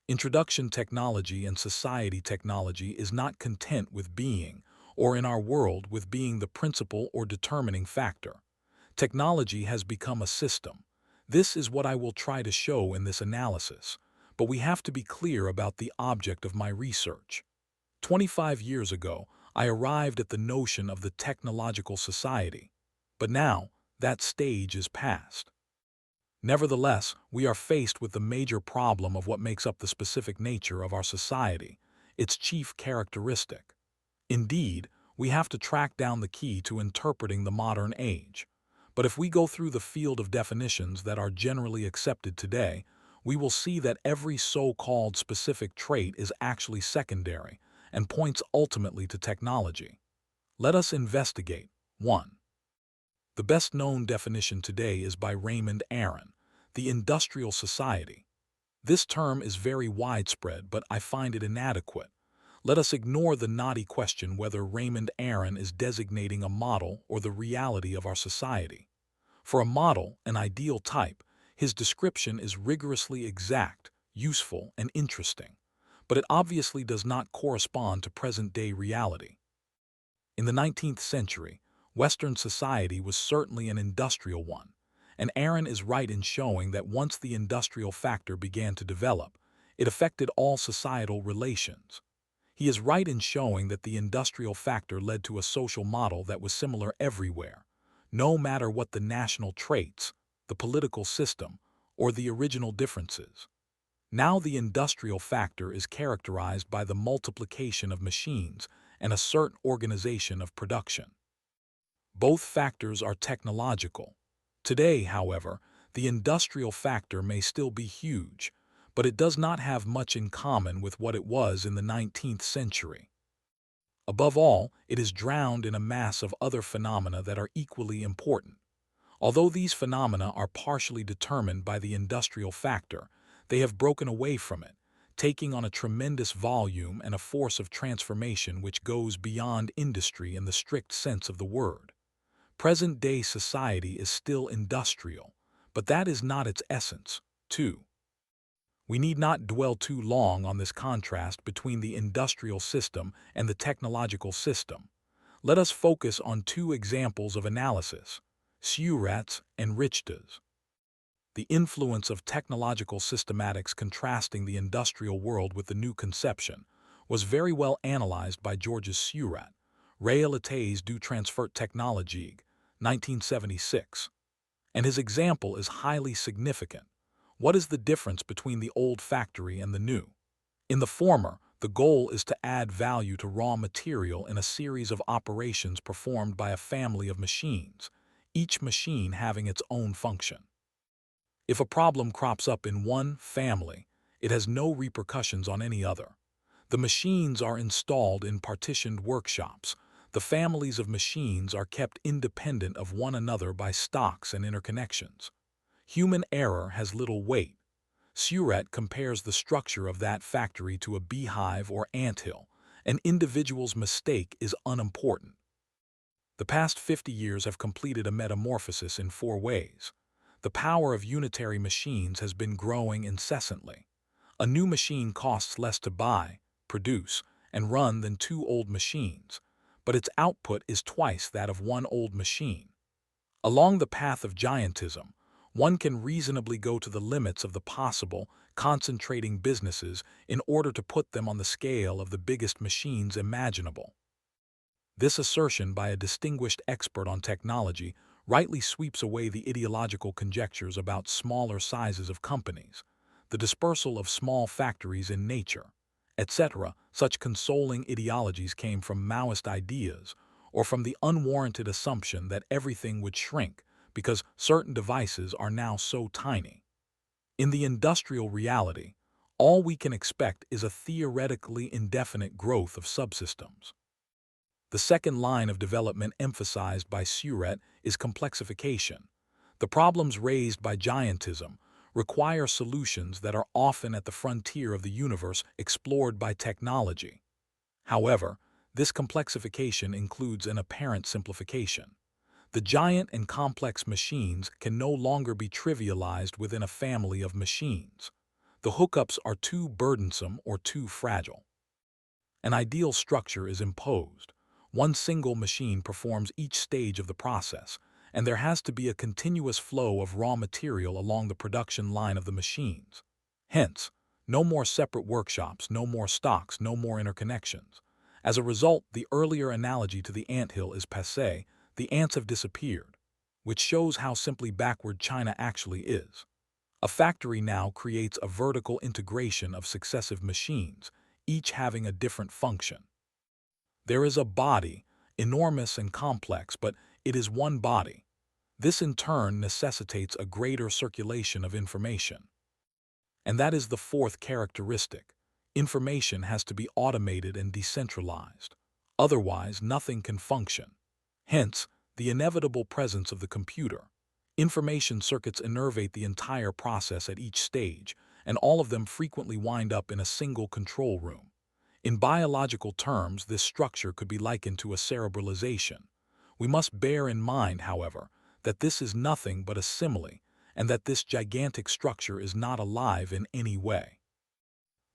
Introduction technology and society technology is not content with being, or in our world with being the principal or determining factor. Technology has become a system. This is what I will try to show in this analysis, but we have to be clear about the object of my research. 25 years ago, I arrived at the notion of the technological society, but now that stage is past. Nevertheless, we are faced with the major problem of what makes up the specific nature of our society, its chief characteristic. Indeed, we have to track down the key to interpreting the modern age. But if we go through the field of definitions that are generally accepted today, we will see that every so-called specific trait is actually secondary and points ultimately to technology. Let us investigate. 1. The best-known definition today is by Raymond Aron, the industrial society. This term is very widespread, but I find it inadequate. Let us ignore the knotty question whether Raymond Aron is designating a model or the reality of our society. For a model, an ideal type, his description is rigorously exact, useful, and interesting, but it obviously does not correspond to present-day reality. In the 19th century, Western society was certainly an industrial one, and Aron is right in showing that once the industrial factor began to develop, it affected all societal relations. He is right in showing that the industrial factor led to a social model that was similar everywhere, no matter what the national traits, the political system, or the original differences. Now the industrial factor is characterized by the multiplication of machines and a certain organization of production. Both factors are technological. Today, however, the industrial factor may still be huge, but it does not have much in common with what it was in the 19th century. Above all, it is drowned in a mass of other phenomena that are equally important. Although these phenomena are partially determined by the industrial factor, they have broken away from it, taking on a tremendous volume and a force of transformation which goes beyond industry in the strict sense of the word. Present-day society is still industrial, but that is not its essence, too. We need not dwell too long on this contrast between the industrial system and the technological system. Let us focus on two examples of analysis, Seurat's and Richter's. The influence of technological systematics contrasting the industrial world with the new conception was very well analyzed by Georges Seurat, Réalités du transfert technologique, 1976. And his example is highly significant. What is the difference between the old factory and the new? In the former, the goal is to add value to raw material in a series of operations performed by a family of machines, each machine having its own function. If a problem crops up in one family, it has no repercussions on any other. The machines are installed in partitioned workshops. The families of machines are kept independent of one another by stocks and interconnections. Human error has little weight. Seurat compares the structure of that factory to a beehive or anthill. An individual's mistake is unimportant. The past 50 years have completed a metamorphosis in 4 ways. The power of unitary machines has been growing incessantly. A new machine costs less to buy, produce, and run than 2 old machines, but its output is twice that of one old machine. Along the path of giantism, one can reasonably go to the limits of the possible, concentrating businesses in order to put them on the scale of the biggest machines imaginable. This assertion by a distinguished expert on technology rightly sweeps away the ideological conjectures about smaller sizes of companies, the dispersal of small factories in nature, etc. Such consoling ideologies came from Maoist ideas or from the unwarranted assumption that everything would shrink because certain devices are now so tiny. In the industrial reality, all we can expect is a theoretically indefinite growth of subsystems. The second line of development emphasized by Seurat is complexification. The problems raised by giantism require solutions that are often at the frontier of the universe explored by technology. However, this complexification includes an apparent simplification. The giant and complex machines can no longer be trivialized within a family of machines. The hookups are too burdensome or too fragile. An ideal structure is imposed. One single machine performs each stage of the process, and there has to be a continuous flow of raw material along the production line of the machines. Hence, no more separate workshops, no more stocks, no more interconnections. As a result, the earlier analogy to the anthill is passé, the ants have disappeared, which shows how simply backward China actually is. A factory now creates a vertical integration of successive machines, each having a different function. There is a body, enormous and complex, but it is one body. This in turn necessitates a greater circulation of information. And that is the fourth characteristic. Information has to be automated and decentralized. Otherwise, nothing can function. Hence, the inevitable presence of the computer. Information circuits innervate the entire process at each stage, and all of them frequently wind up in a single control room. In biological terms, this structure could be likened to a cerebralization. We must bear in mind, however, that this is nothing but a simile, and that this gigantic structure is not alive in any way.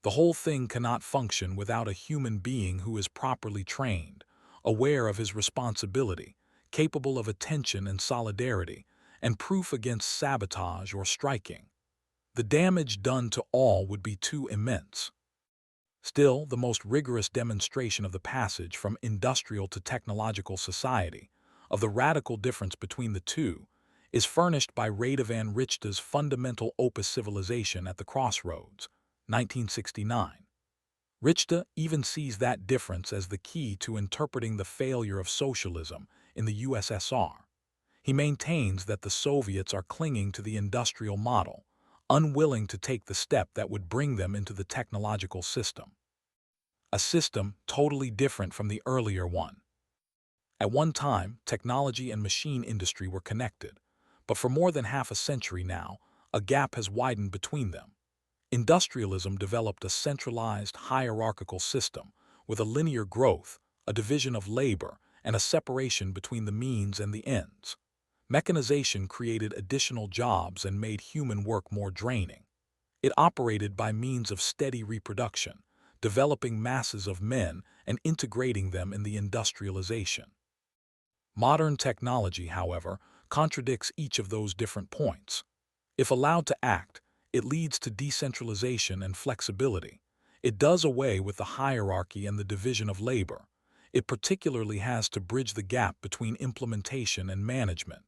The whole thing cannot function without a human being who is properly trained, aware of his responsibility, capable of attention and solidarity, and proof against sabotage or striking. The damage done to all would be too immense. Still, the most rigorous demonstration of the passage from industrial to technological society, of the radical difference between the two, is furnished by Radovan Richte's fundamental opus Civilization at the Crossroads, 1969. Richte even sees that difference as the key to interpreting the failure of socialism in the USSR. He maintains that the Soviets are clinging to the industrial model, unwilling to take the step that would bring them into the technological system. A system totally different from the earlier one. At one time, technology and machine industry were connected, but for more than half a century now, a gap has widened between them. Industrialism developed a centralized, hierarchical system with a linear growth, a division of labor, and a separation between the means and the ends. Mechanization created additional jobs and made human work more draining. It operated by means of steady reproduction, developing masses of men and integrating them in the industrialization. Modern technology, however, contradicts each of those different points. If allowed to act, it leads to decentralization and flexibility. It does away with the hierarchy and the division of labor. It particularly has to bridge the gap between implementation and management.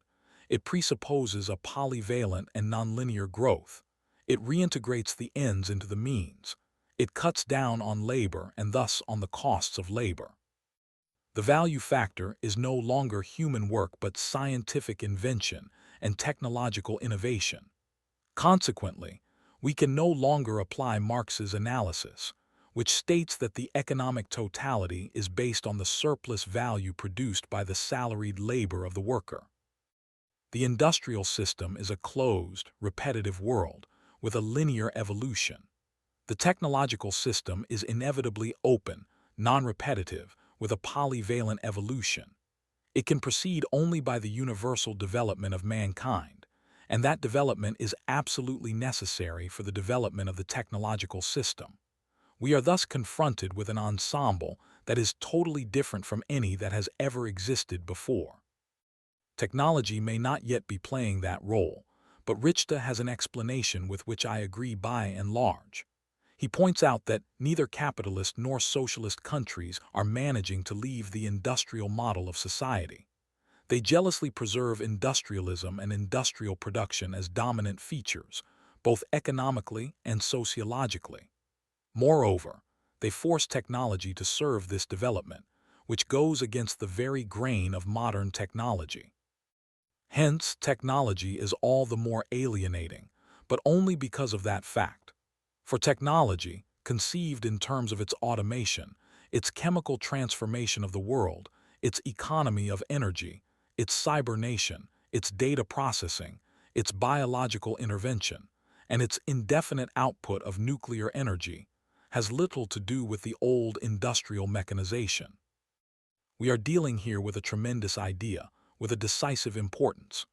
It presupposes a polyvalent and nonlinear growth. It reintegrates the ends into the means. It cuts down on labor and thus on the costs of labor. The value factor is no longer human work but scientific invention and technological innovation. Consequently, we can no longer apply Marx's analysis, which states that the economic totality is based on the surplus value produced by the salaried labor of the worker. The industrial system is a closed, repetitive world with a linear evolution. The technological system is inevitably open, non-repetitive, with a polyvalent evolution. It can proceed only by the universal development of mankind, and that development is absolutely necessary for the development of the technological system. We are thus confronted with an ensemble that is totally different from any that has ever existed before. Technology may not yet be playing that role, but Richte has an explanation with which I agree by and large. He points out that neither capitalist nor socialist countries are managing to leave the industrial model of society. They jealously preserve industrialism and industrial production as dominant features, both economically and sociologically. Moreover, they force technology to serve this development, which goes against the very grain of modern technology. Hence, technology is all the more alienating, but only because of that fact. For technology, conceived in terms of its automation, its chemical transformation of the world, its economy of energy, its cybernation, its data processing, its biological intervention, and its indefinite output of nuclear energy, has little to do with the old industrial mechanization. We are dealing here with a tremendous idea, with a decisive importance.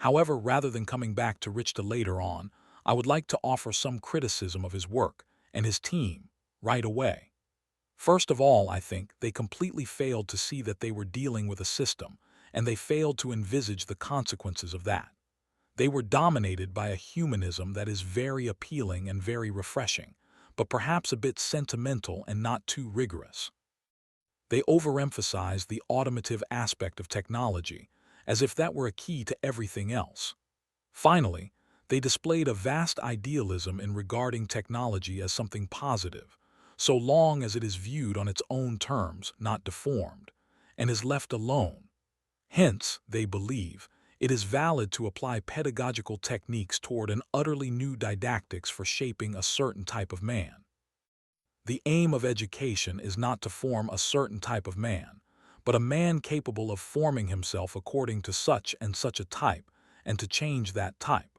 However, rather than coming back to Richte later on, I would like to offer some criticism of his work and his team right away. First of all, I think they completely failed to see that they were dealing with a system, and they failed to envisage the consequences of that. They were dominated by a humanism that is very appealing and very refreshing, but perhaps a bit sentimental and not too rigorous. They overemphasized the automotive aspect of technology, as if that were a key to everything else. Finally, they displayed a vast idealism in regarding technology as something positive, so long as it is viewed on its own terms, not deformed, and is left alone. Hence, they believe, it is valid to apply pedagogical techniques toward an utterly new didactics for shaping a certain type of man. The aim of education is not to form a certain type of man, but a man capable of forming himself according to such and such a type, and to change that type.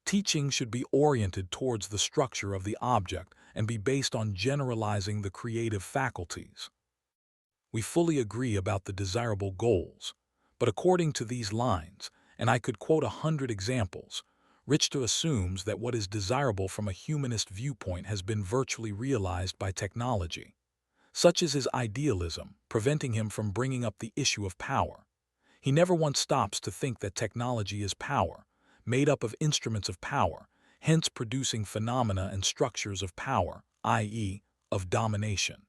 Teaching should be oriented towards the structure of the object and be based on generalizing the creative faculties. We fully agree about the desirable goals, but according to these lines, and I could quote 100 examples, Richter assumes that what is desirable from a humanist viewpoint has been virtually realized by technology. Such is his idealism, preventing him from bringing up the issue of power. He never once stops to think that technology is power, made up of instruments of power, hence producing phenomena and structures of power, i.e., of domination.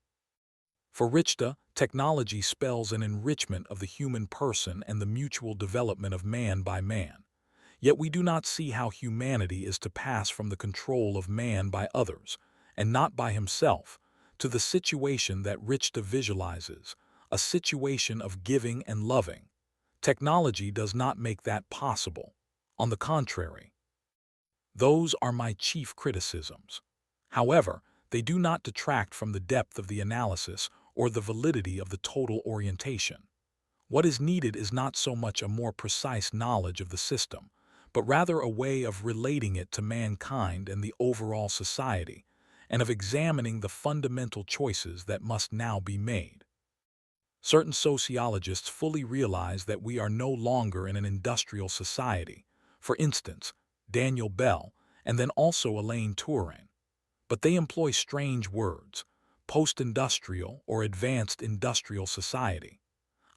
For Richter, technology spells an enrichment of the human person and the mutual development of man by man. Yet we do not see how humanity is to pass from the control of man by others, and not by himself, to the situation that Richter visualizes, a situation of giving and loving. Technology does not make that possible. On the contrary, those are my chief criticisms. However, they do not detract from the depth of the analysis or the validity of the total orientation. What is needed is not so much a more precise knowledge of the system, but rather a way of relating it to mankind and the overall society, and of examining the fundamental choices that must now be made. Certain sociologists fully realize that we are no longer in an industrial society, for instance, Daniel Bell, and then also Elaine Turin. But they employ strange words, post-industrial or advanced industrial society.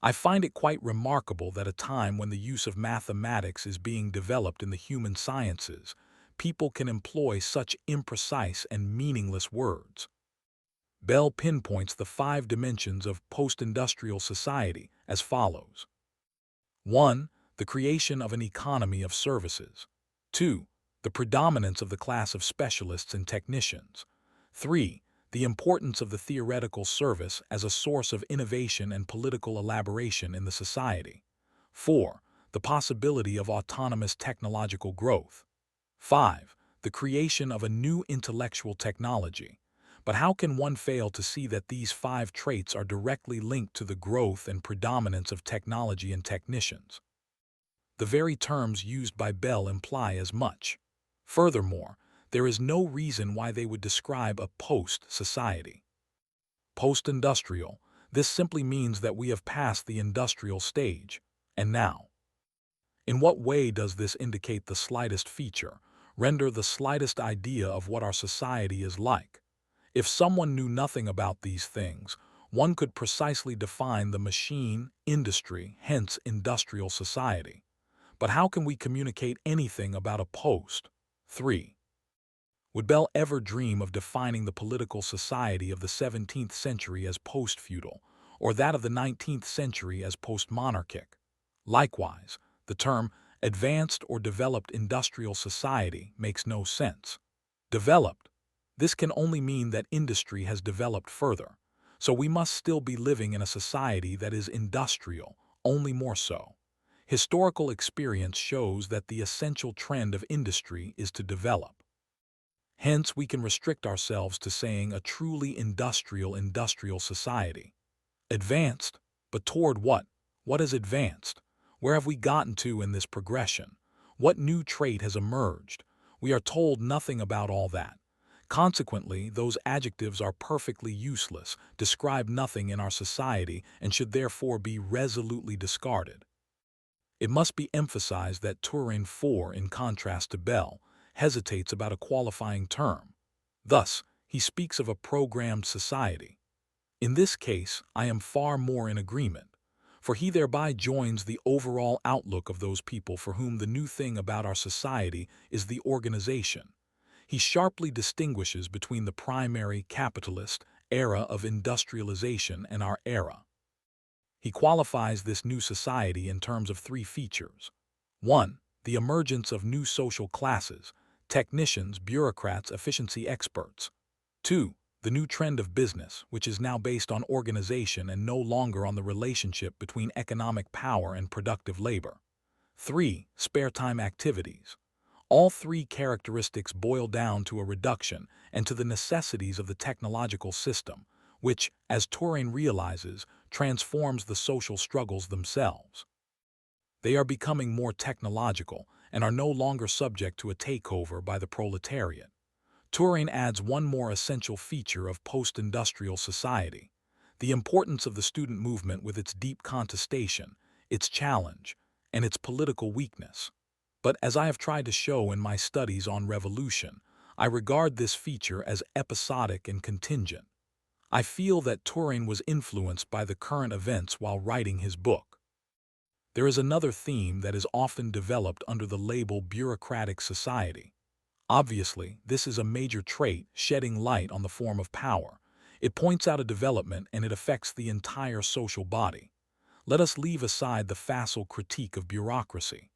I find it quite remarkable that at a time when the use of mathematics is being developed in the human sciences, people can employ such imprecise and meaningless words. Bell pinpoints the 5 dimensions of post-industrial society as follows. 1. The creation of an economy of services. 2. The predominance of the class of specialists and technicians. 3. The importance of the theoretical service as a source of innovation and political elaboration in the society. 4. The possibility of autonomous technological growth. 5. The creation of a new intellectual technology. But how can one fail to see that these 5 traits are directly linked to the growth and predominance of technology and technicians? The very terms used by Bell imply as much. Furthermore, there is no reason why they would describe a post-society. Post-industrial, this simply means that we have passed the industrial stage, and now. In what way does this indicate the slightest feature, render the slightest idea of what our society is like? If someone knew nothing about these things, one could precisely define the machine, industry, hence industrial society. But how can we communicate anything about a post? 3. Would Bell ever dream of defining the political society of the 17th century as post-feudal, or that of the 19th century as post-monarchic? Likewise, the term advanced or developed industrial society makes no sense. Developed. This can only mean that industry has developed further, so we must still be living in a society that is industrial, only more so. Historical experience shows that the essential trend of industry is to develop. Hence, we can restrict ourselves to saying a truly industrial society. Advanced, but toward what? What is advanced? Where have we gotten to in this progression? What new trait has emerged? We are told nothing about all that. Consequently, those adjectives are perfectly useless, describe nothing in our society, and should therefore be resolutely discarded. It must be emphasized that Turin IV, in contrast to Bell, hesitates about a qualifying term. Thus, he speaks of a programmed society. In this case, I am far more in agreement, for he thereby joins the overall outlook of those people for whom the new thing about our society is the organization. He sharply distinguishes between the primary capitalist era of industrialization and our era. He qualifies this new society in terms of three features. 1. The emergence of new social classes: technicians, bureaucrats, efficiency experts. 2. The new trend of business, which is now based on organization and no longer on the relationship between economic power and productive labor. 3. Spare time activities. All three characteristics boil down to a reduction and to the necessities of the technological system, which, as Turing realizes, transforms the social struggles themselves. They are becoming more technological and are no longer subject to a takeover by the proletariat. Turing adds one more essential feature of post-industrial society: the importance of the student movement with its deep contestation, its challenge, and its political weakness. But as I have tried to show in my studies on revolution, I regard this feature as episodic and contingent. I feel that Turing was influenced by the current events while writing his book. There is another theme that is often developed under the label bureaucratic society. Obviously, this is a major trait shedding light on the form of power. It points out a development and it affects the entire social body. Let us leave aside the facile critique of bureaucracy.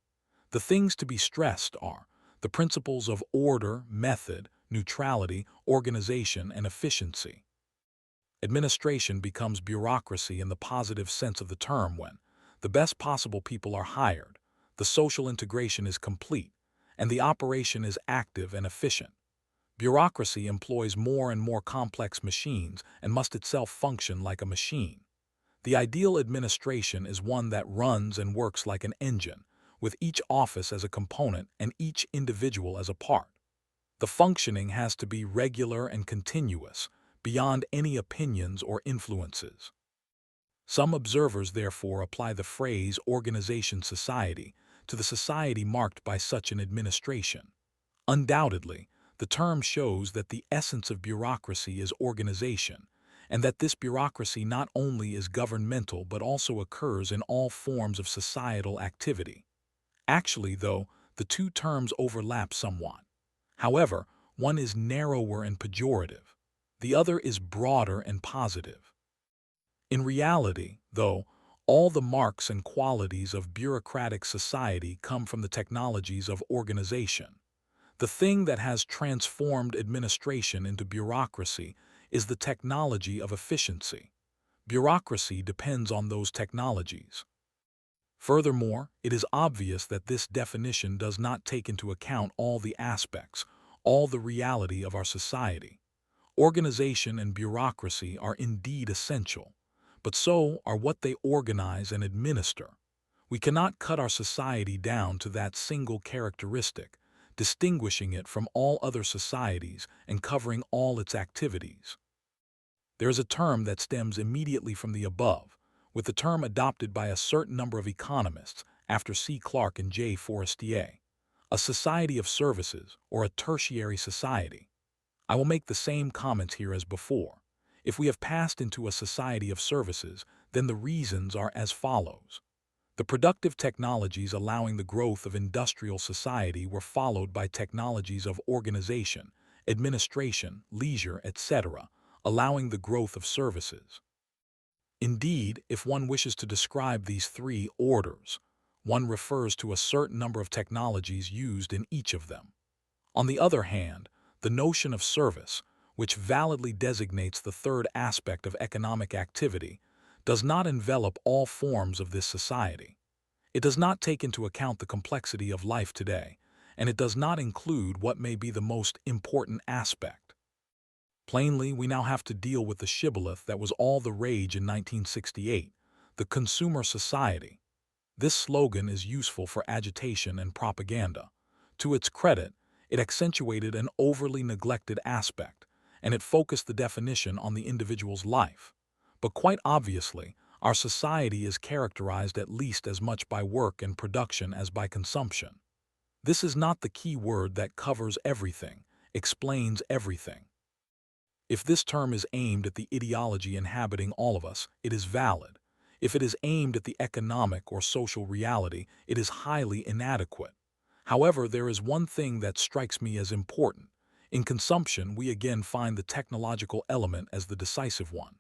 The things to be stressed are the principles of order, method, neutrality, organization, and efficiency. Administration becomes bureaucracy in the positive sense of the term when the best possible people are hired, the social integration is complete, and the operation is active and efficient. Bureaucracy employs more and more complex machines and must itself function like a machine. The ideal administration is one that runs and works like an engine, with each office as a component and each individual as a part. The functioning has to be regular and continuous, beyond any opinions or influences. Some observers therefore apply the phrase organization society to the society marked by such an administration. Undoubtedly, the term shows that the essence of bureaucracy is organization, and that this bureaucracy not only is governmental but also occurs in all forms of societal activity. Actually, though, the two terms overlap somewhat. However, one is narrower and pejorative. The other is broader and positive. In reality, though, all the marks and qualities of bureaucratic society come from the technologies of organization. The thing that has transformed administration into bureaucracy is the technology of efficiency. Bureaucracy depends on those technologies. Furthermore, it is obvious that this definition does not take into account all the aspects, all the reality of our society. Organization and bureaucracy are indeed essential, but so are what they organize and administer. We cannot cut our society down to that single characteristic, distinguishing it from all other societies and covering all its activities. There is a term that stems immediately from the above, with the term adopted by a certain number of economists after C. Clarke and J. Forestier: a society of services or a tertiary society. I will make the same comments here as before. If we have passed into a society of services, then the reasons are as follows. The productive technologies allowing the growth of industrial society were followed by technologies of organization, administration, leisure, etc., allowing the growth of services. Indeed, if one wishes to describe these three orders, one refers to a certain number of technologies used in each of them. On the other hand, the notion of service, which validly designates the third aspect of economic activity, does not envelop all forms of this society. It does not take into account the complexity of life today, and it does not include what may be the most important aspect. Plainly, we now have to deal with the shibboleth that was all the rage in 1968, the consumer society. This slogan is useful for agitation and propaganda. To its credit, it accentuated an overly neglected aspect, and it focused the definition on the individual's life. But quite obviously, our society is characterized at least as much by work and production as by consumption. This is not the key word that covers everything, explains everything. If this term is aimed at the ideology inhabiting all of us, it is valid. If it is aimed at the economic or social reality, it is highly inadequate. However, there is one thing that strikes me as important. In consumption, we again find the technological element as the decisive one.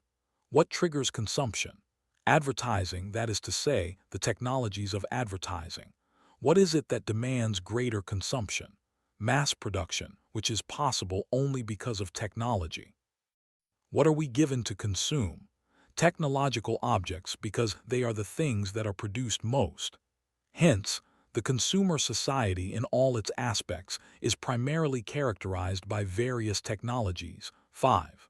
What triggers consumption? Advertising, that is to say, the technologies of advertising. What is it that demands greater consumption? Mass production, which is possible only because of technology. What are we given to consume? Technological objects, because they are the things that are produced most. Hence, the consumer society in all its aspects is primarily characterized by various technologies. 5.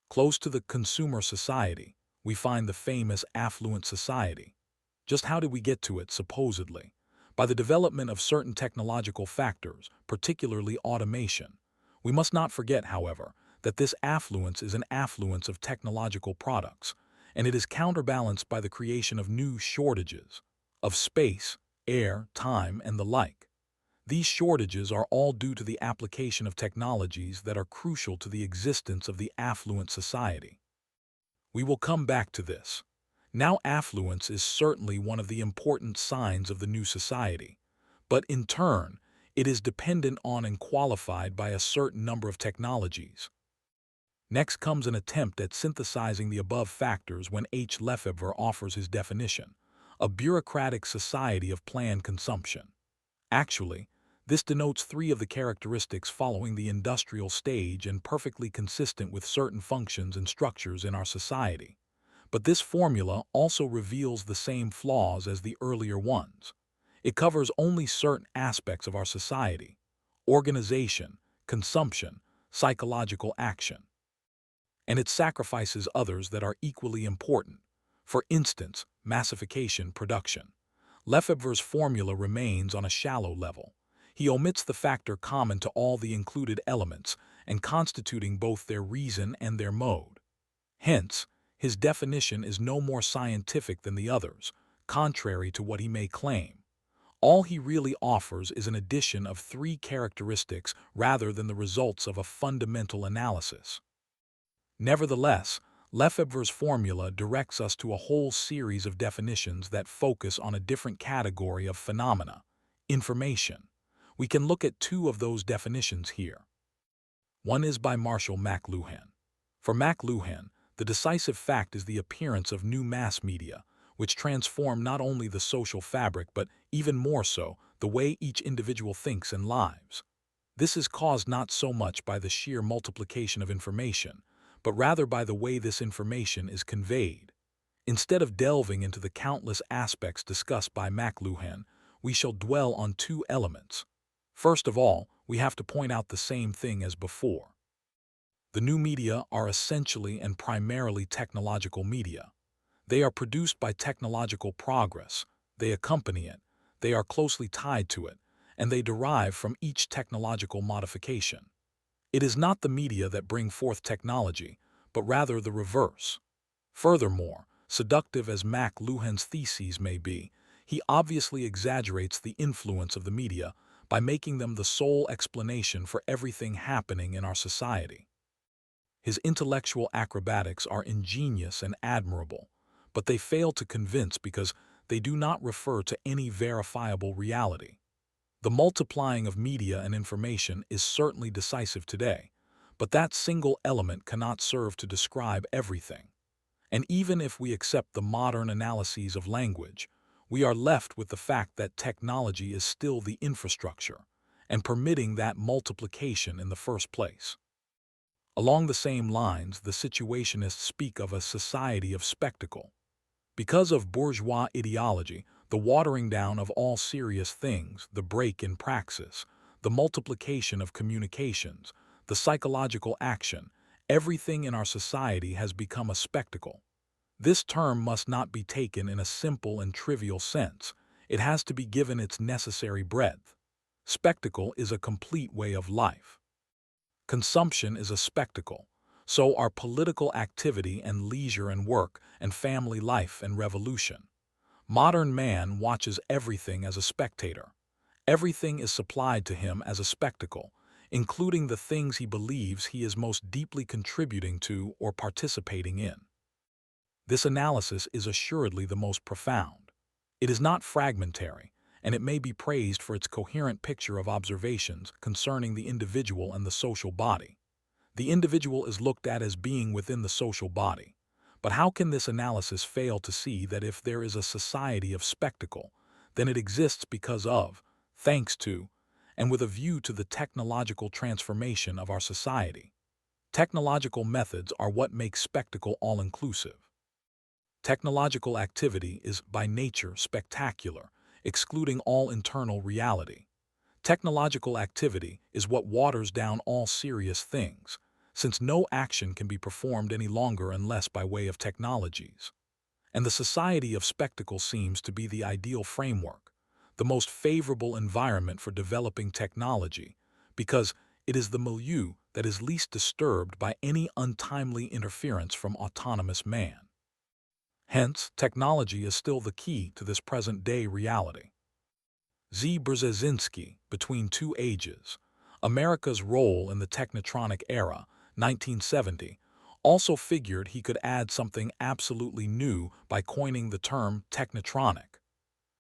Close to the consumer society, we find the famous affluent society. Just how did we get to it, supposedly? By the development of certain technological factors, particularly automation. We must not forget, however, that this affluence is an affluence of technological products, and it is counterbalanced by the creation of new shortages of space, air, time, and the like. These shortages are all due to the application of technologies that are crucial to the existence of the affluent society. We will come back to this. Now, affluence is certainly one of the important signs of the new society, but in turn, it is dependent on and qualified by a certain number of technologies. Next comes an attempt at synthesizing the above factors when H. Lefebvre offers his definition, a bureaucratic society of planned consumption. Actually, this denotes three of the characteristics following the industrial stage and perfectly consistent with certain functions and structures in our society. But this formula also reveals the same flaws as the earlier ones. It covers only certain aspects of our society: organization, consumption, psychological action. And it sacrifices others that are equally important. For instance, massification production. Lefebvre's formula remains on a shallow level. He omits the factor common to all the included elements and constituting both their reason and their mode. Hence, his definition is no more scientific than the others, contrary to what he may claim. All he really offers is an addition of three characteristics rather than the results of a fundamental analysis. Nevertheless, Lefebvre's formula directs us to a whole series of definitions that focus on a different category of phenomena: information. We can look at two of those definitions here. One is by Marshall McLuhan. For McLuhan, the decisive fact is the appearance of new mass media, which transform not only the social fabric but, even more so, the way each individual thinks and lives. This is caused not so much by the sheer multiplication of information, but rather by the way this information is conveyed. Instead of delving into the countless aspects discussed by McLuhan, we shall dwell on two elements. First of all, we have to point out the same thing as before. The new media are essentially and primarily technological media. They are produced by technological progress, they accompany it, they are closely tied to it, and they derive from each technological modification. It is not the media that bring forth technology, but rather the reverse. Furthermore, seductive as McLuhan's theses may be, he obviously exaggerates the influence of the media by making them the sole explanation for everything happening in our society. His intellectual acrobatics are ingenious and admirable, but they fail to convince because they do not refer to any verifiable reality. The multiplying of media and information is certainly decisive today, but that single element cannot serve to describe everything. And even if we accept the modern analyses of language, we are left with the fact that technology is still the infrastructure, and permitting that multiplication in the first place. Along the same lines, the situationists speak of a society of spectacle. Because of bourgeois ideology, the watering down of all serious things, the break in praxis, the multiplication of communications, the psychological action, everything in our society has become a spectacle. This term must not be taken in a simple and trivial sense. It has to be given its necessary breadth. Spectacle is a complete way of life. Consumption is a spectacle. So are political activity and leisure and work and family life and revolution. Modern man watches everything as a spectator. Everything is supplied to him as a spectacle, including the things he believes he is most deeply contributing to or participating in. This analysis is assuredly the most profound. It is not fragmentary, and it may be praised for its coherent picture of observations concerning the individual and the social body. The individual is looked at as being within the social body. But how can this analysis fail to see that if there is a society of spectacle, then it exists because of, thanks to, and with a view to the technological transformation of our society? Technological methods are what make spectacle all-inclusive. Technological activity is, by nature, spectacular, excluding all internal reality. Technological activity is what waters down all serious things, since no action can be performed any longer unless by way of technologies. And the society of spectacle seems to be the ideal framework, the most favorable environment for developing technology, because it is the milieu that is least disturbed by any untimely interference from autonomous man. Hence, technology is still the key to this present-day reality. Z. Brzezinski, Between Two Ages, America's Role in the Technotronic Era, 1970, also figured he could add something absolutely new by coining the term technotronic.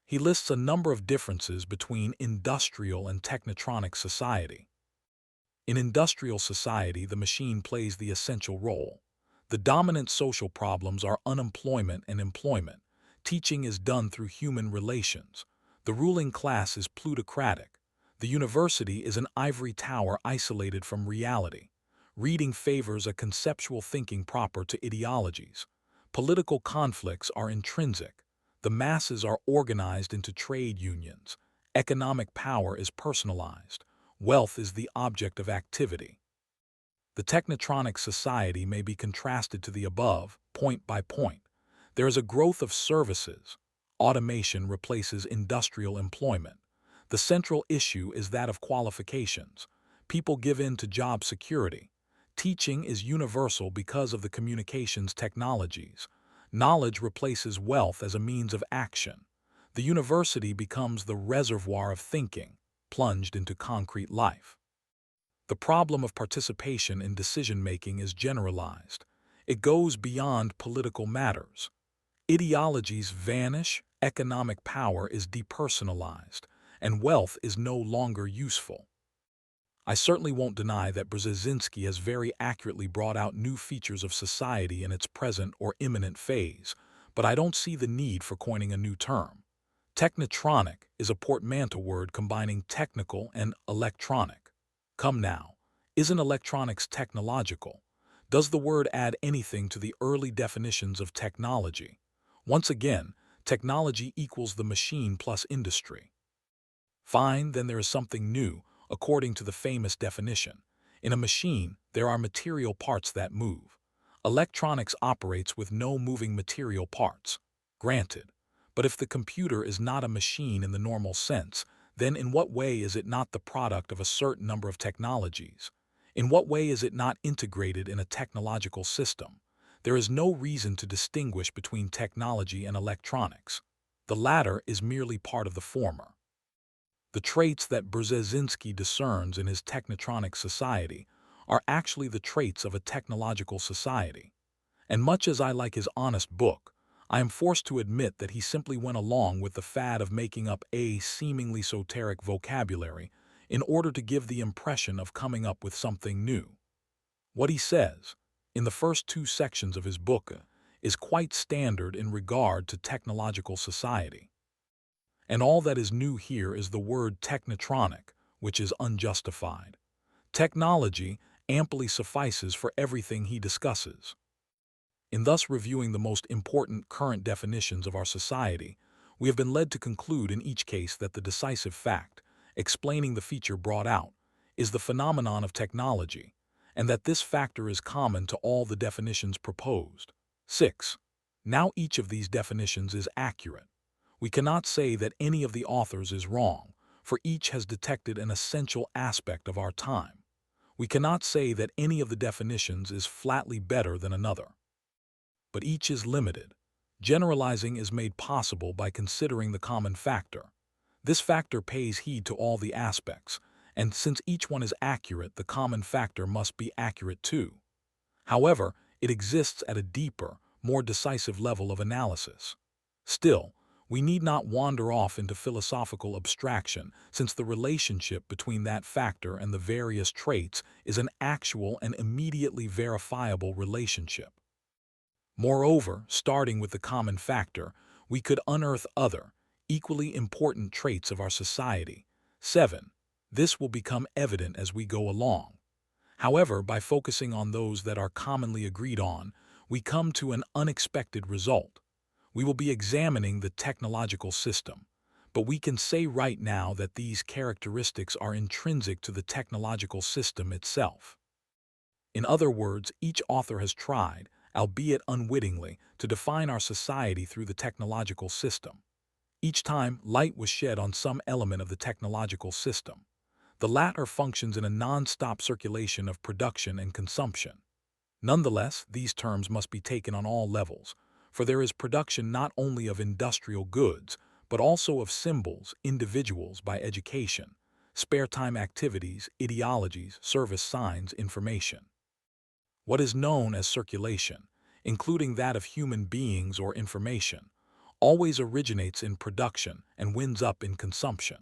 He lists a number of differences between industrial and technotronic society. In industrial society, the machine plays the essential role. The dominant social problems are unemployment and employment. Teaching is done through human relations. The ruling class is plutocratic. The university is an ivory tower isolated from reality. Reading favors a conceptual thinking proper to ideologies. Political conflicts are intrinsic. The masses are organized into trade unions. Economic power is personalized. Wealth is the object of activity. The technotronic society may be contrasted to the above, point by point. There is a growth of services. Automation replaces industrial employment. The central issue is that of qualifications. People give in to job security. Teaching is universal because of the communications technologies. Knowledge replaces wealth as a means of action. The university becomes the reservoir of thinking, plunged into concrete life. The problem of participation in decision-making is generalized. It goes beyond political matters. Ideologies vanish, economic power is depersonalized, and wealth is no longer useful. I certainly won't deny that Brzezinski has very accurately brought out new features of society in its present or imminent phase, but I don't see the need for coining a new term. Technotronic is a portmanteau word combining technical and electronic. Come now, isn't electronics technological? Does the word add anything to the early definitions of technology? Once again, technology equals the machine plus industry. Fine, then there is something new, according to the famous definition. In a machine, there are material parts that move. Electronics operates with no moving material parts. Granted. But if the computer is not a machine in the normal sense, then in what way is it not the product of a certain number of technologies? In what way is it not integrated in a technological system? There is no reason to distinguish between technology and electronics. The latter is merely part of the former. The traits that Brzezinski discerns in his technotronic society are actually the traits of a technological society. And much as I like his honest book, I am forced to admit that he simply went along with the fad of making up a seemingly esoteric vocabulary in order to give the impression of coming up with something new. What he says, in the first two sections of his book, is quite standard in regard to technological society. And all that is new here is the word technotronic, which is unjustified. Technology amply suffices for everything he discusses. In thus reviewing the most important current definitions of our society, we have been led to conclude in each case that the decisive fact, explaining the feature brought out, is the phenomenon of technology, and that this factor is common to all the definitions proposed. 6. Now each of these definitions is accurate. We cannot say that any of the authors is wrong, for each has detected an essential aspect of our time. We cannot say that any of the definitions is flatly better than another. But each is limited. Generalizing is made possible by considering the common factor. This factor pays heed to all the aspects, and since each one is accurate, the common factor must be accurate too. However, it exists at a deeper, more decisive level of analysis. Still, we need not wander off into philosophical abstraction, since the relationship between that factor and the various traits is an actual and immediately verifiable relationship. Moreover, starting with the common factor, we could unearth other, equally important traits of our society. 7. This will become evident as we go along. However, by focusing on those that are commonly agreed on, we come to an unexpected result. We will be examining the technological system, but we can say right now that these characteristics are intrinsic to the technological system itself. In other words, each author has tried, albeit unwittingly, to define our society through the technological system. Each time, light was shed on some element of the technological system. The latter functions in a non-stop circulation of production and consumption. Nonetheless, these terms must be taken on all levels, for there is production not only of industrial goods, but also of symbols, individuals by education, spare time activities, ideologies, service signs, information. What is known as circulation, including that of human beings or information, always originates in production and winds up in consumption.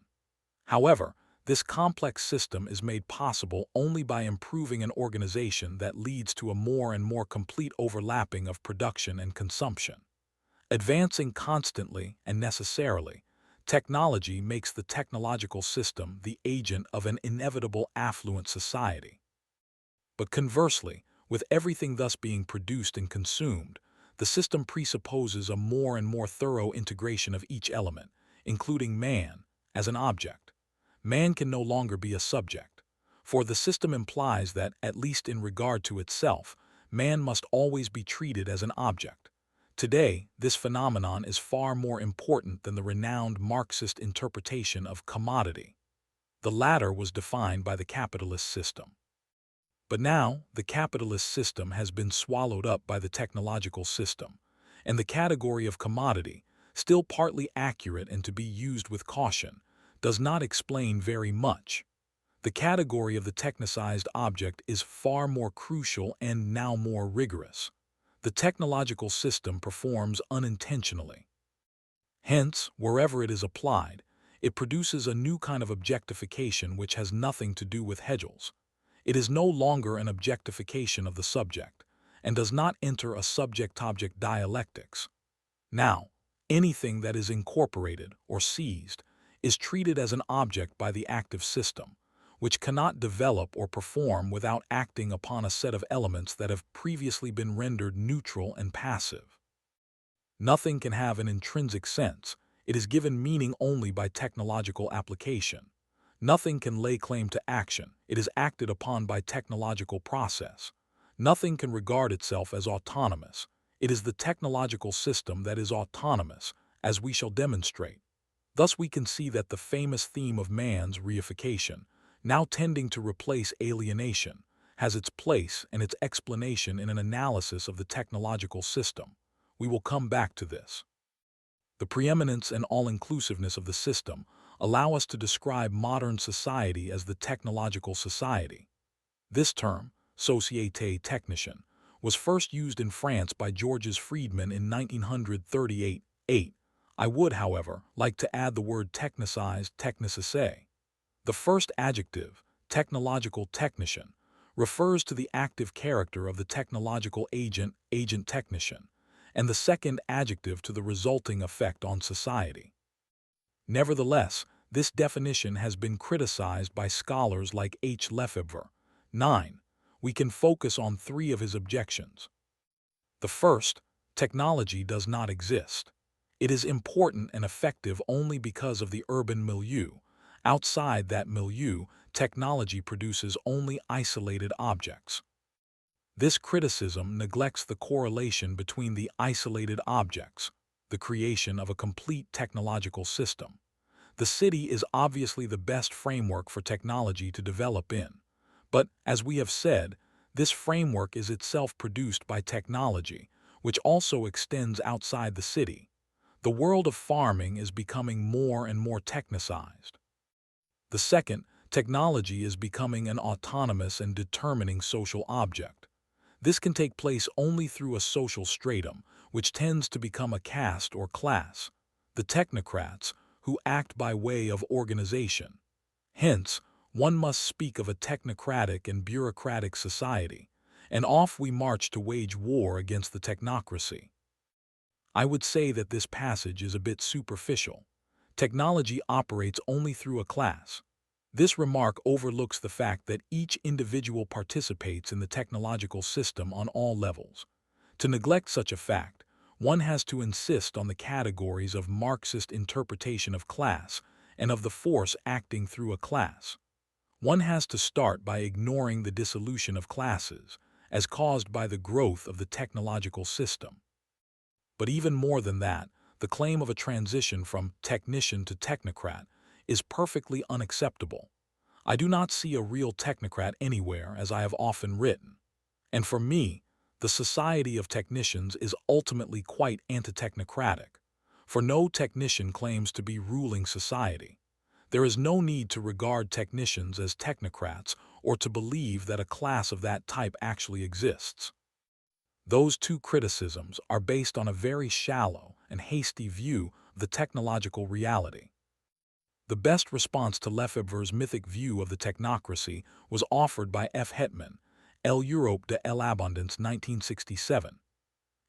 However, this complex system is made possible only by improving an organization that leads to a more and more complete overlapping of production and consumption. Advancing constantly and necessarily, technology makes the technological system the agent of an inevitable affluent society. But conversely, with everything thus being produced and consumed, the system presupposes a more and more thorough integration of each element, including man, as an object. Man can no longer be a subject, for the system implies that, at least in regard to itself, man must always be treated as an object. Today, this phenomenon is far more important than the renowned Marxist interpretation of commodity. The latter was defined by the capitalist system. But now, the capitalist system has been swallowed up by the technological system, and the category of commodity, still partly accurate and to be used with caution, does not explain very much. The category of the technicized object is far more crucial and now more rigorous. The technological system performs unintentionally. Hence, wherever it is applied, it produces a new kind of objectification which has nothing to do with Hegel's. It is no longer an objectification of the subject, and does not enter a subject-object dialectics. Now, anything that is incorporated or seized is treated as an object by the active system, which cannot develop or perform without acting upon a set of elements that have previously been rendered neutral and passive. Nothing can have an intrinsic sense. It is given meaning only by technological application. Nothing can lay claim to action. It is acted upon by technological process. Nothing can regard itself as autonomous. It is the technological system that is autonomous, as we shall demonstrate. Thus we can see that the famous theme of man's reification, now tending to replace alienation, has its place and its explanation in an analysis of the technological system. We will come back to this. The preeminence and all-inclusiveness of the system allow us to describe modern society as the technological society. This term, société technicienne, was first used in France by Georges Friedman in 1938. I would, however, like to add the word technicized, technicissé. The first adjective, technological technician, refers to the active character of the technological agent, agent technician, and the second adjective to the resulting effect on society. Nevertheless, this definition has been criticized by scholars like H. Lefebvre. 9. We can focus on three of his objections. The first, technology does not exist. It is important and effective only because of the urban milieu. Outside that milieu, technology produces only isolated objects. This criticism neglects the correlation between the isolated objects, the creation of a complete technological system. The city is obviously the best framework for technology to develop in. But, as we have said, this framework is itself produced by technology, which also extends outside the city. The world of farming is becoming more and more technicized. The second, technology is becoming an autonomous and determining social object. This can take place only through a social stratum, which tends to become a caste or class, the technocrats, who act by way of organization. Hence, one must speak of a technocratic and bureaucratic society, and off we march to wage war against the technocracy. I would say that this passage is a bit superficial. Technology operates only through a class. This remark overlooks the fact that each individual participates in the technological system on all levels. To neglect such a fact, one has to insist on the categories of Marxist interpretation of class and of the force acting through a class. One has to start by ignoring the dissolution of classes, as caused by the growth of the technological system. But even more than that, the claim of a transition from technician to technocrat is perfectly unacceptable. I do not see a real technocrat anywhere, as I have often written. And for me, the society of technicians is ultimately quite anti-technocratic, for no technician claims to be ruling society. There is no need to regard technicians as technocrats or to believe that a class of that type actually exists. Those two criticisms are based on a very shallow and hasty view of the technological reality. The best response to Lefebvre's mythic view of the technocracy was offered by F. Hetman, L'Europe de l'Abondance, 1967.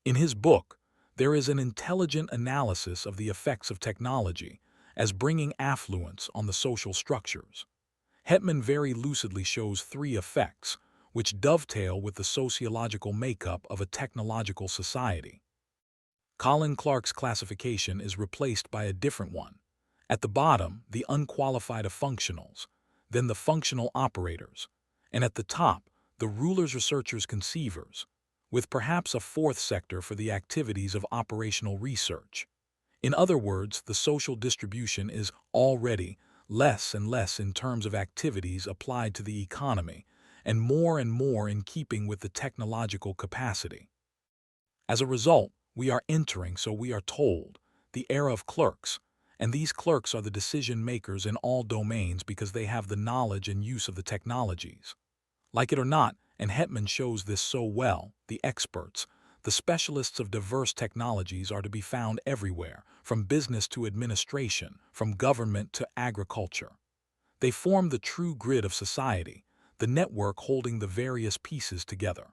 In his book, there is an intelligent analysis of the effects of technology as bringing affluence on the social structures. Hetman very lucidly shows three effects, which dovetail with the sociological makeup of a technological society. Colin Clark's classification is replaced by a different one. At the bottom, the unqualified of functionals, then the functional operators, and at the top, the rulers, researchers, conceivers, with perhaps a fourth sector for the activities of operational research. In other words, the social distribution is already less and less in terms of activities applied to the economy, and more in keeping with the technological capacity. As a result, we are entering, so we are told, the era of clerks, and these clerks are the decision makers in all domains because they have the knowledge and use of the technologies. Like it or not, and Hetman shows this so well, the experts, the specialists of diverse technologies are to be found everywhere, from business to administration, from government to agriculture. They form the true grid of society, the network holding the various pieces together.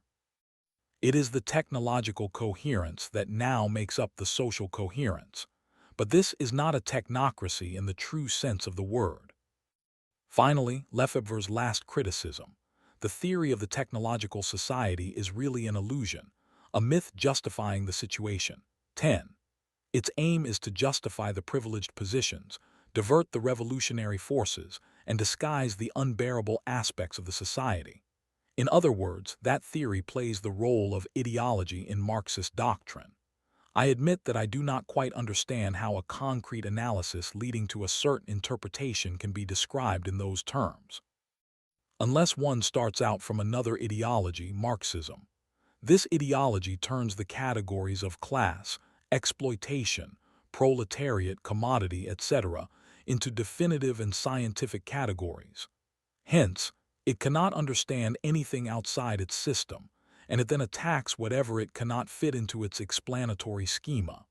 It is the technological coherence that now makes up the social coherence. But this is not a technocracy in the true sense of the word. Finally, Lefebvre's last criticism. The theory of the technological society is really an illusion, a myth justifying the situation. 10. Its aim is to justify the privileged positions, divert the revolutionary forces, and disguise the unbearable aspects of the society. In other words, that theory plays the role of ideology in Marxist doctrine. I admit that I do not quite understand how a concrete analysis leading to a certain interpretation can be described in those terms. Unless one starts out from another ideology, Marxism. This ideology turns the categories of class, exploitation, proletariat, commodity, etc. into definitive and scientific categories. Hence, it cannot understand anything outside its system, and it then attacks whatever it cannot fit into its explanatory schema.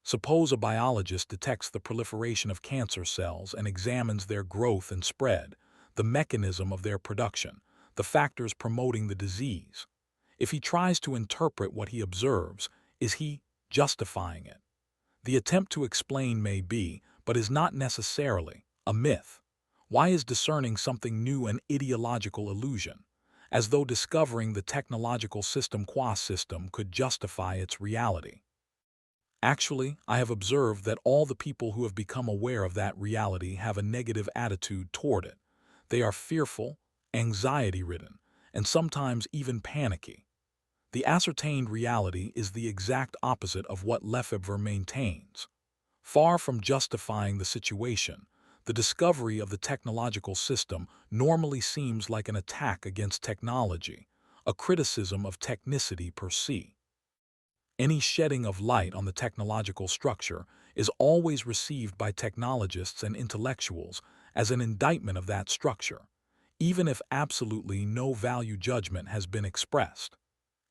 Suppose a biologist detects the proliferation of cancer cells and examines their growth and spread, the mechanism of their production, the factors promoting the disease. If he tries to interpret what he observes, is he justifying it? The attempt to explain may be, but is not necessarily, a myth. Why is discerning something new an ideological illusion? As though discovering the technological system qua system could justify its reality. Actually, I have observed that all the people who have become aware of that reality have a negative attitude toward it. They are fearful, anxiety-ridden, and sometimes even panicky. The ascertained reality is the exact opposite of what Lefebvre maintains. Far from justifying the situation, the discovery of the technological system normally seems like an attack against technology, a criticism of technicity per se. Any shedding of light on the technological structure is always received by technologists and intellectuals as an indictment of that structure, even if absolutely no value judgment has been expressed.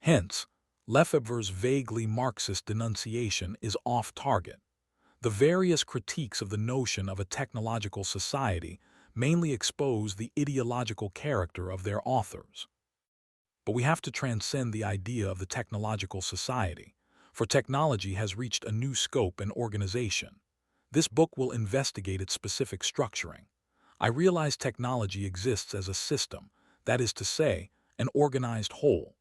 Hence, Lefebvre's vaguely Marxist denunciation is off-target. The various critiques of the notion of a technological society mainly expose the ideological character of their authors. But we have to transcend the idea of the technological society, for technology has reached a new scope and organization. This book will investigate its specific structuring. I realize technology exists as a system, that is to say, an organized whole.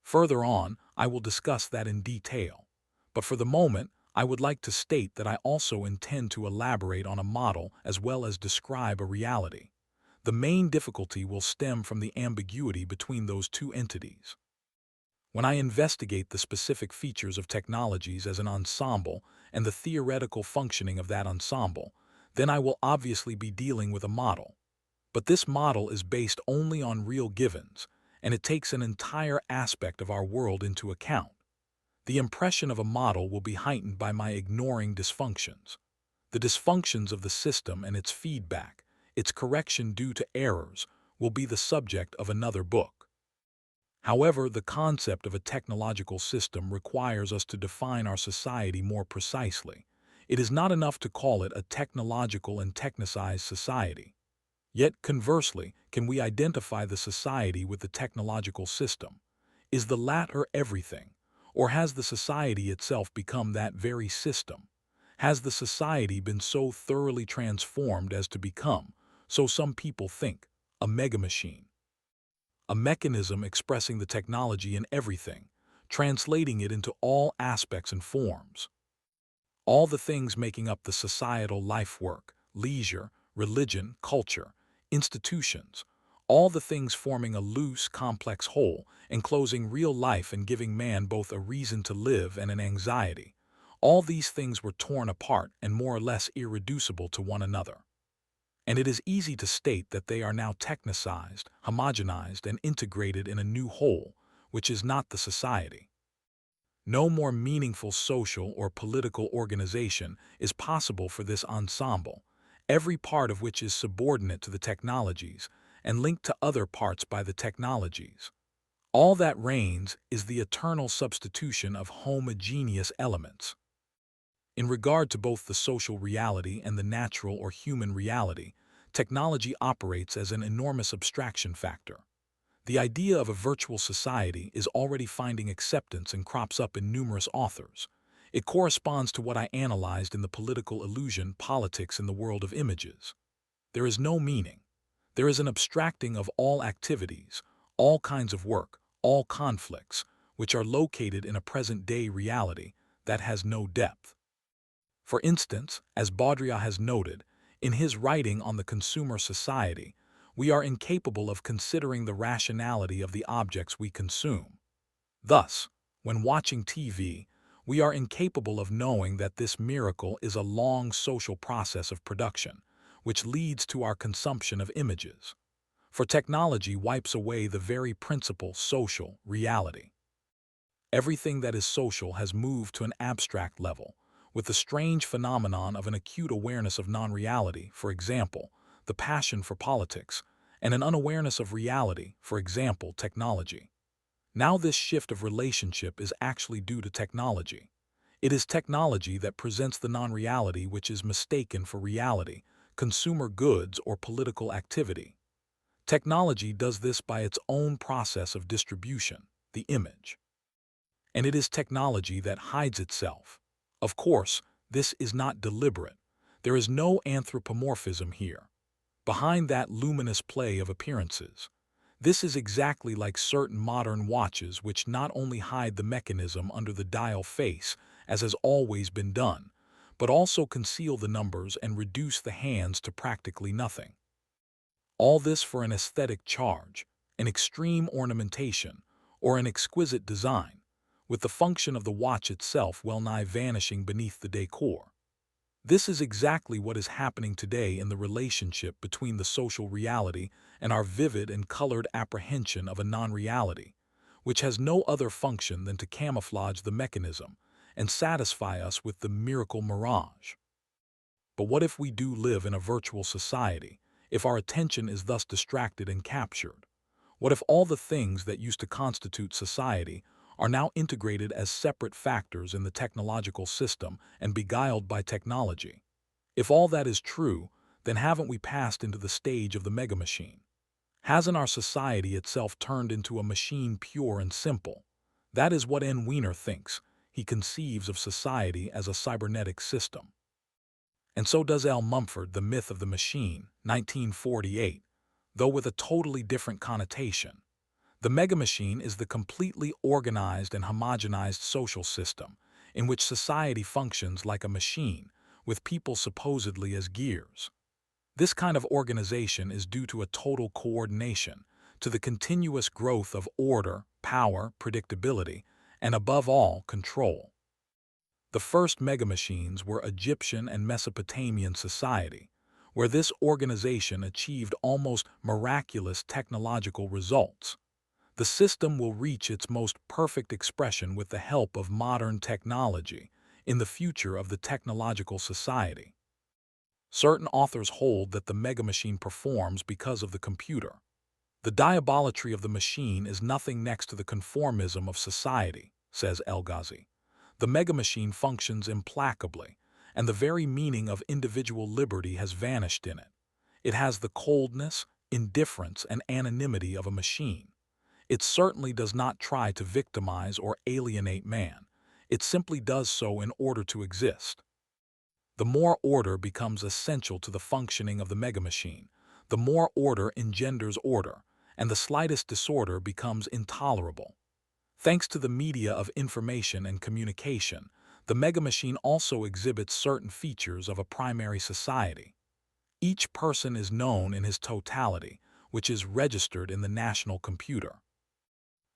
Further on, I will discuss that in detail. But for the moment, I would like to state that I also intend to elaborate on a model as well as describe a reality. The main difficulty will stem from the ambiguity between those two entities. When I investigate the specific features of technologies as an ensemble and the theoretical functioning of that ensemble, then I will obviously be dealing with a model. But this model is based only on real givens, and it takes an entire aspect of our world into account. The impression of a model will be heightened by my ignoring dysfunctions. The dysfunctions of the system and its feedback, its correction due to errors, will be the subject of another book. However, the concept of a technological system requires us to define our society more precisely. It is not enough to call it a technological and technicized society. Yet, conversely, can we identify the society with the technological system? Is the latter everything, or has the society itself become that very system? Has the society been so thoroughly transformed as to become, so some people think, a megamachine? A mechanism expressing the technology in everything, translating it into all aspects and forms. All the things making up the societal life work, leisure, religion, culture, institutions, all the things forming a loose, complex whole, enclosing real life and giving man both a reason to live and an anxiety. All these things were torn apart and more or less irreducible to one another. And it is easy to state that they are now technicized, homogenized, and integrated in a new whole, which is not the society. No more meaningful social or political organization is possible for this ensemble, every part of which is subordinate to the technologies and linked to other parts by the technologies. All that reigns is the eternal substitution of homogeneous elements. In regard to both the social reality and the natural or human reality, technology operates as an enormous abstraction factor. The idea of a virtual society is already finding acceptance and crops up in numerous authors. It corresponds to what I analyzed in the political illusion Politics in the World of Images. There is no meaning. There is an abstracting of all activities, all kinds of work, all conflicts, which are located in a present-day reality that has no depth. For instance, as Baudrillard has noted, in his writing on the consumer society, we are incapable of considering the rationality of the objects we consume. Thus, when watching TV, we are incapable of knowing that this miracle is a long social process of production, which leads to our consumption of images. For technology wipes away the very principal social reality. Everything that is social has moved to an abstract level, with the strange phenomenon of an acute awareness of non-reality, for example, the passion for politics, and an unawareness of reality, for example, technology. Now this shift of relationship is actually due to technology. It is technology that presents the non-reality which is mistaken for reality, consumer goods, or political activity. Technology does this by its own process of distribution, the image. And it is technology that hides itself. Of course, this is not deliberate. There is no anthropomorphism here. Behind that luminous play of appearances. This is exactly like certain modern watches which not only hide the mechanism under the dial face, as has always been done, but also conceal the numbers and reduce the hands to practically nothing. All this for an aesthetic charge, an extreme ornamentation, or an exquisite design, with the function of the watch itself well-nigh vanishing beneath the decor. This is exactly what is happening today in the relationship between the social reality and our vivid and colored apprehension of a non-reality, which has no other function than to camouflage the mechanism and satisfy us with the miracle mirage. But what if we do live in a virtual society, if our attention is thus distracted and captured? What if all the things that used to constitute society are now integrated as separate factors in the technological system and beguiled by technology? If all that is true, then haven't we passed into the stage of the mega-machine? Hasn't our society itself turned into a machine pure and simple? That is what N. Wiener thinks. He conceives of society as a cybernetic system. And so does L. Mumford, The Myth of the Machine, 1948, though with a totally different connotation. The megamachine is the completely organized and homogenized social system in which society functions like a machine, with people supposedly as gears. This kind of organization is due to a total coordination, to the continuous growth of order, power, predictability, and above all, control. The first megamachines were Egyptian and Mesopotamian society, where this organization achieved almost miraculous technological results. The system will reach its most perfect expression with the help of modern technology in the future of the technological society. Certain authors hold that the megamachine performs because of the computer. The diabolatry of the machine is nothing next to the conformism of society, says El-Ghazi. The megamachine functions implacably, and the very meaning of individual liberty has vanished in it. It has the coldness, indifference, and anonymity of a machine. It certainly does not try to victimize or alienate man. It simply does so in order to exist. The more order becomes essential to the functioning of the megamachine, the more order engenders order, and the slightest disorder becomes intolerable. Thanks to the media of information and communication, the megamachine also exhibits certain features of a primary society. Each person is known in his totality, which is registered in the national computer.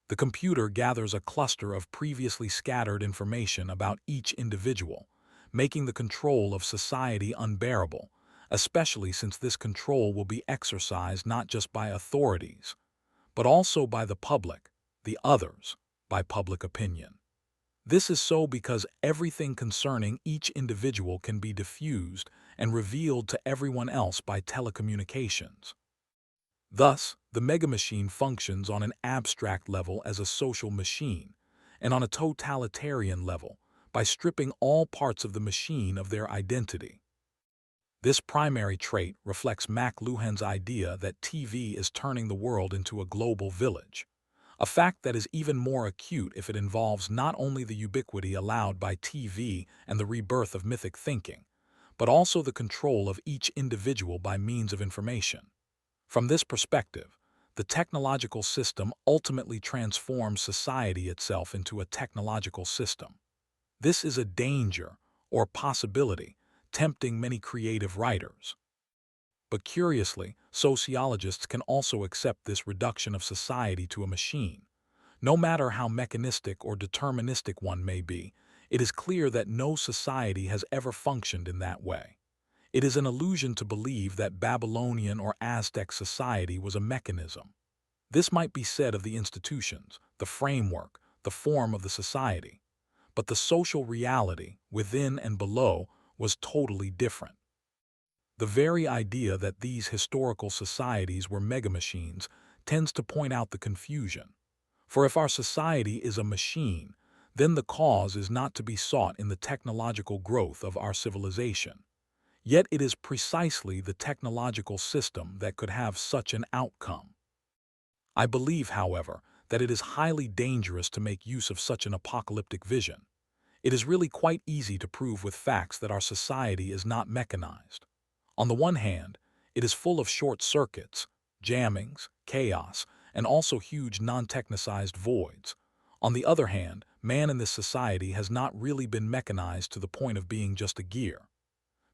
The computer gathers a cluster of previously scattered information about each individual, making the control of society unbearable, especially since this control will be exercised not just by authorities, but also by the public, the others, by public opinion. This is so because everything concerning each individual can be diffused and revealed to everyone else by telecommunications. Thus, the megamachine functions on an abstract level as a social machine, and on a totalitarian level by stripping all parts of the machine of their identity. This primary trait reflects McLuhan's idea that TV is turning the world into a global village, a fact that is even more acute if it involves not only the ubiquity allowed by TV and the rebirth of mythic thinking, but also the control of each individual by means of information. From this perspective, the technological system ultimately transforms society itself into a technological system. This is a danger, or possibility, tempting many creative writers. But curiously, sociologists can also accept this reduction of society to a machine. No matter how mechanistic or deterministic one may be, it is clear that no society has ever functioned in that way. It is an illusion to believe that Babylonian or Aztec society was a mechanism. This might be said of the institutions, the framework, the form of the society. But the social reality, within and below, was totally different. The very idea that these historical societies were megamachines tends to point out the confusion. For if our society is a machine, then the cause is not to be sought in the technological growth of our civilization. Yet it is precisely the technological system that could have such an outcome. I believe, however, that it is highly dangerous to make use of such an apocalyptic vision. It is really quite easy to prove with facts that our society is not mechanized. On the one hand, it is full of short circuits, jammings, chaos, and also huge non-technicized voids. On the other hand, man in this society has not really been mechanized to the point of being just a gear.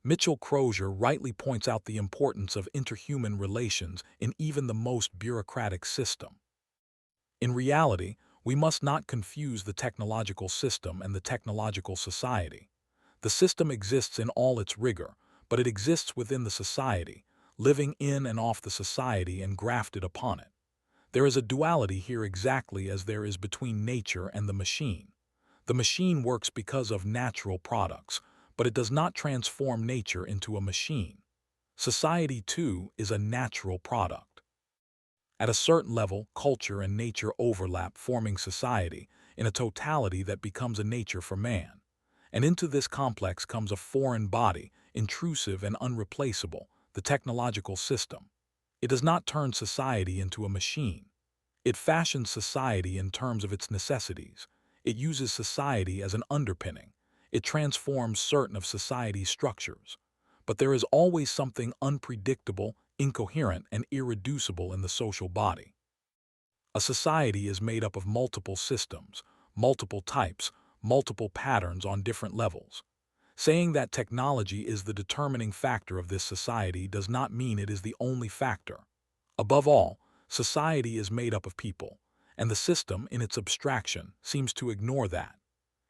Mitchell Crozier rightly points out the importance of interhuman relations in even the most bureaucratic system. In reality, we must not confuse the technological system and the technological society. The system exists in all its rigor, but it exists within the society, living in and off the society and grafted upon it. There is a duality here exactly as there is between nature and the machine. The machine works because of natural products, but it does not transform nature into a machine. Society, too, is a natural product. At a certain level, culture and nature overlap, forming society in a totality that becomes a nature for man. And into this complex comes a foreign body, intrusive and unreplaceable, the technological system. It does not turn society into a machine. It fashions society in terms of its necessities. It uses society as an underpinning. It transforms certain of society's structures. But there is always something unpredictable, incoherent, and irreducible in the social body. A society is made up of multiple systems, multiple types, multiple patterns on different levels. Saying that technology is the determining factor of this society does not mean it is the only factor. Above all, society is made up of people, and the system, in its abstraction, seems to ignore that.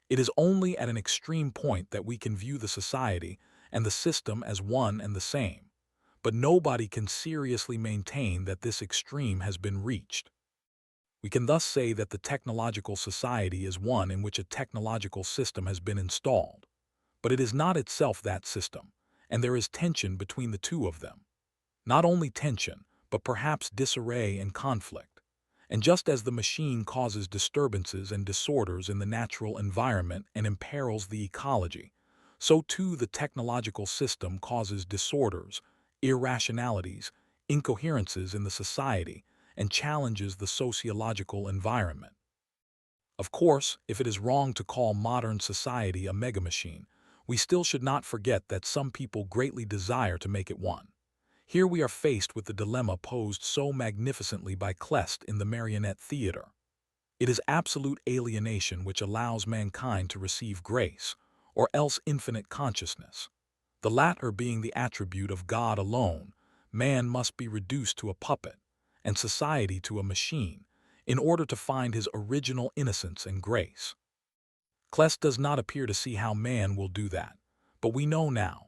It is only at an extreme point that we can view the society and the system as one and the same, but nobody can seriously maintain that this extreme has been reached. We can thus say that the technological society is one in which a technological system has been installed, but it is not itself that system, and there is tension between the two of them. Not only tension, but perhaps disarray and conflict. And just as the machine causes disturbances and disorders in the natural environment and imperils the ecology, so too the technological system causes disorders, irrationalities, incoherences in the society, and challenges the sociological environment. Of course, if it is wrong to call modern society a megamachine, we still should not forget that some people greatly desire to make it one. Here we are faced with the dilemma posed so magnificently by Kleist in the Marionette Theater. It is absolute alienation which allows mankind to receive grace, or else infinite consciousness. The latter being the attribute of God alone, man must be reduced to a puppet, and society to a machine, in order to find his original innocence and grace. Kleist does not appear to see how man will do that, but we know now.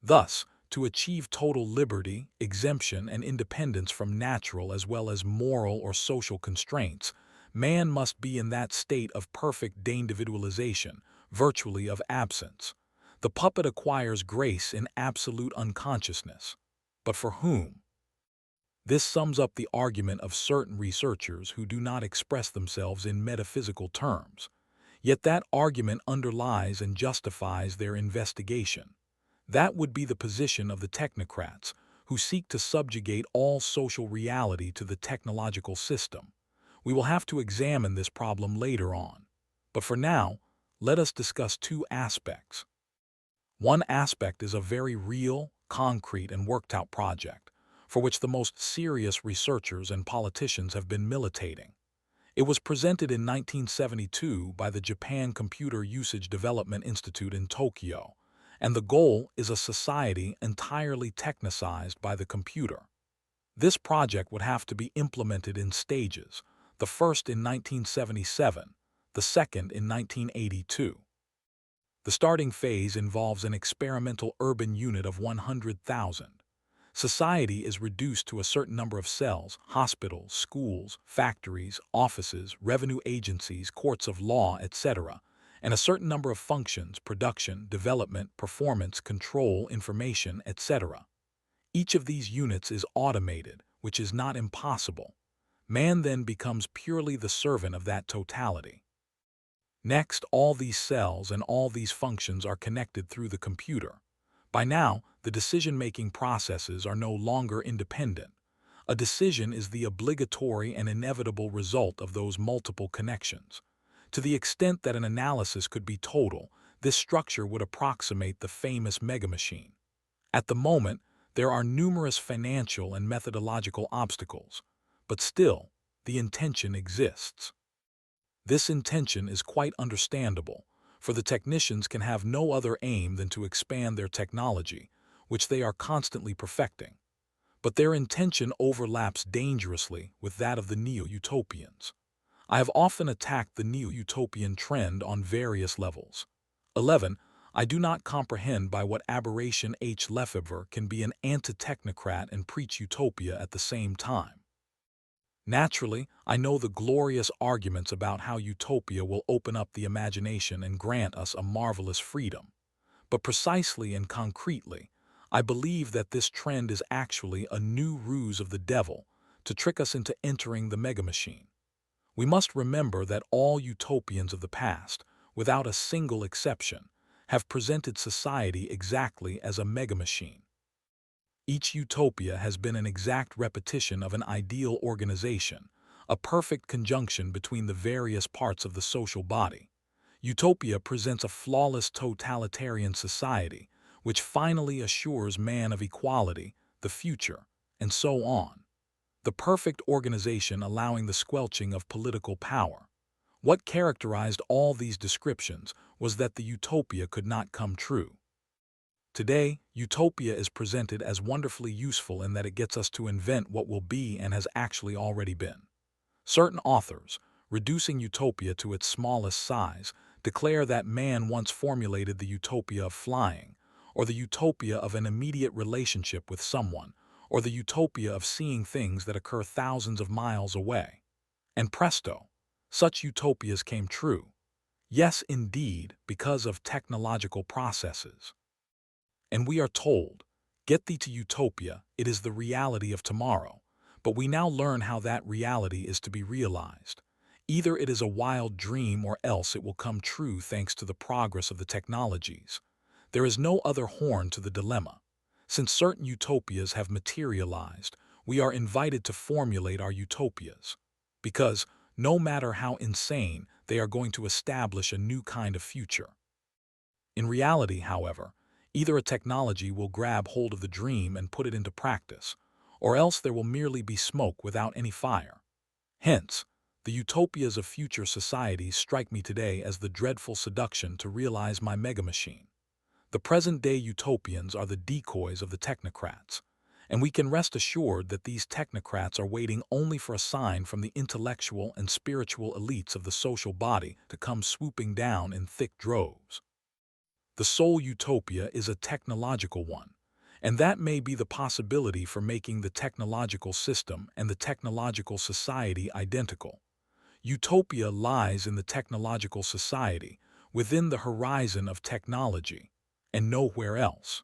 Thus, to achieve total liberty, exemption, and independence from natural as well as moral or social constraints, man must be in that state of perfect deindividualization, virtually of absence. The puppet acquires grace in absolute unconsciousness. But for whom? This sums up the argument of certain researchers who do not express themselves in metaphysical terms. Yet that argument underlies and justifies their investigation. That would be the position of the technocrats, who seek to subjugate all social reality to the technological system. We will have to examine this problem later on. But for now, let us discuss two aspects. One aspect is a very real, concrete, and worked-out project, for which the most serious researchers and politicians have been militating. It was presented in 1972 by the Japan Computer Usage Development Institute in Tokyo, and the goal is a society entirely technicized by the computer. This project would have to be implemented in stages, the first in 1977, the second in 1982. The starting phase involves an experimental urban unit of 100,000. Society is reduced to a certain number of cells, hospitals, schools, factories, offices, revenue agencies, courts of law, etc., and a certain number of functions, production, development, performance, control, information, etc. Each of these units is automated, which is not impossible. Man then becomes purely the servant of that totality. Next, all these cells and all these functions are connected through the computer. By now, the decision-making processes are no longer independent. A decision is the obligatory and inevitable result of those multiple connections. To the extent that an analysis could be total, this structure would approximate the famous megamachine. At the moment, there are numerous financial and methodological obstacles, but still, the intention exists. This intention is quite understandable, for the technicians can have no other aim than to expand their technology, which they are constantly perfecting. But their intention overlaps dangerously with that of the neo-utopians. I have often attacked the neo-utopian trend on various levels. 11. I do not comprehend by what aberration H. Lefebvre can be an anti-technocrat and preach utopia at the same time. Naturally, I know the glorious arguments about how utopia will open up the imagination and grant us a marvelous freedom. But precisely and concretely, I believe that this trend is actually a new ruse of the devil to trick us into entering the megamachine. We must remember that all utopians of the past, without a single exception, have presented society exactly as a megamachine. Each utopia has been an exact repetition of an ideal organization, a perfect conjunction between the various parts of the social body. Utopia presents a flawless totalitarian society, which finally assures man of equality, the future, and so on. The perfect organization allowing the squelching of political power. What characterized all these descriptions was that the utopia could not come true. Today, utopia is presented as wonderfully useful in that it gets us to invent what will be and has actually already been. Certain authors, reducing utopia to its smallest size, declare that man once formulated the utopia of flying, or the utopia of an immediate relationship with someone, or the utopia of seeing things that occur thousands of miles away. And presto, such utopias came true. Yes, indeed, because of technological processes. And we are told, get thee to utopia, it is the reality of tomorrow. But we now learn how that reality is to be realized. Either it is a wild dream or else it will come true thanks to the progress of the technologies. There is no other horn to the dilemma. Since certain utopias have materialized, we are invited to formulate our utopias. Because, no matter how insane, they are going to establish a new kind of future. In reality, however, either a technology will grab hold of the dream and put it into practice, or else there will merely be smoke without any fire. Hence, the utopias of future societies strike me today as the dreadful seduction to realize my megamachine. The present-day utopians are the decoys of the technocrats, and we can rest assured that these technocrats are waiting only for a sign from the intellectual and spiritual elites of the social body to come swooping down in thick droves. The sole utopia is a technological one, and that may be the possibility for making the technological system and the technological society identical. Utopia lies in the technological society, within the horizon of technology, and nowhere else.